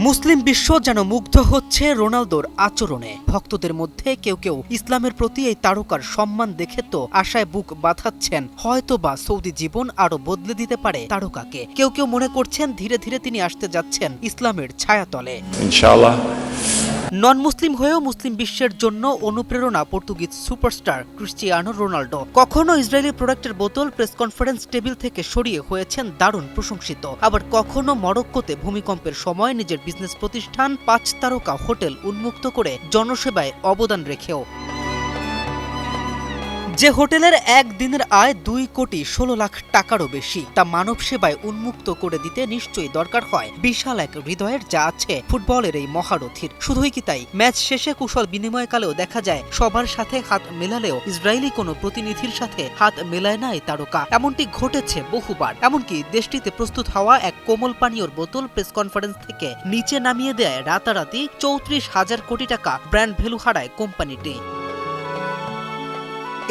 মুসলিম বিশ্ব যেন মুগ্ধ হচ্ছে রোনালদোর আচরণে। ভক্তদের মধ্যে কেউ কেউ ইসলামের প্রতি এই তারকার সম্মান দেখে তো আশায় বুক বাঁধাচ্ছেন, হয়তোবা সৌদি জীবন আরো বদলে দিতে পারে তারকাকে। কেউ কেউ মনে করছেন ধীরে ধীরে তিনি আসতে যাচ্ছেন ইসলামের ছায়াতলে। ইনশাআল্লাহ। নন মুসলিম হয়েও মুসলিম বিশ্বের জন্য অনুপ্রেরণা পর্তুগিজ সুপারস্টার ক্রিস্টিয়ানো রোনাল্ডো। কখনো ইসরায়েলি প্রোডাক্টের বোতল প্রেস কনফারেন্স টেবিল থেকে সরিয়ে হয়েছেন দারুণ প্রশংসিত, আবার কখনো মরক্কোতে ভূমিকম্পের সময় নিজের বিজনেস প্রতিষ্ঠান 5 তারকা হোটেল উন্মুক্ত করে জনসেবায় অবদান রেখেও। যে হোটেলের একদিনের আয় 2,16,00,000 টাকারও বেশি, তা মানব সেবায় উন্মুক্ত করে দিতে নিশ্চয়ই দরকার হয় বিশাল এক হৃদয়ের, যা আছে ফুটবলের এই মহারথীর। শুধুই কি তাই, ম্যাচ শেষে কুশল বিনিময়কালেও দেখা যায় সবার সাথে হাত মেলালেও ইসরায়েলি কোনো প্রতিনিধির সাথে হাত মেলায় না এই তারকা। এমনটি ঘটেছে বহুবার। এমনকি দেশটিতে প্রস্তুত হওয়া এক কোমল পানীয়র বোতল প্রেস কনফারেন্স থেকে নিচে নামিয়ে দেয় রাতারাতি 34,000 কোটি টাকা ব্র্যান্ড ভ্যালু হারায় কোম্পানিটি।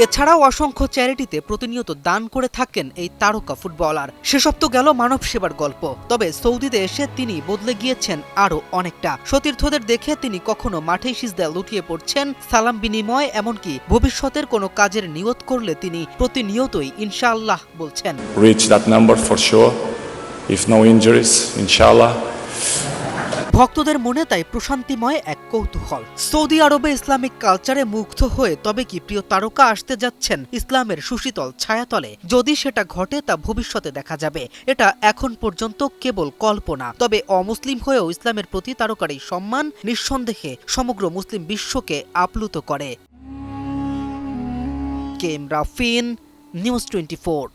এছাড়াও অসংখ্য চ্যারিটিতে প্রতিনিয়ত দান করে থাকেন এই তারকা ফুটবলার। সেসব তো গেল মানব সেবার গল্প, তবে সৌদিতে এসে তিনি বদলে গিয়েছেন আরও অনেকটা। সতীর্থদের দেখে তিনি কখনো মাঠেই সিজদায় লুটিয়ে পড়ছেন সালাম বিনিময়, এমনকি ভবিষ্যতের কোনো কাজের নিয়ত করলে তিনি প্রতিনিয়তই ইনশাআল্লাহ বলছেন। Reach that number for sure. If no injuries, inshallah. ভক্তদের মনে তাই প্রশান্তিময় এক কৌতূহল। সৌদি আরবে ইসলামিক কালচারে মুগ্ধ হয়ে তবে কি প্রিয় তারকা আসতে যাচ্ছেন ইসলামের সুশীতল ছায়াতলে? যদি সেটা ঘটে তা ভবিষ্যতে দেখা যাবে। এটা এখন পর্যন্ত কেবল কল্পনা। তবে অমুসলিম হয়েও ইসলামের প্রতি তারকার এই সম্মান নিঃসন্দেহে সমগ্র মুসলিম বিশ্বকে আপ্লুত করে। কেম রাফিন, নিউজ 24।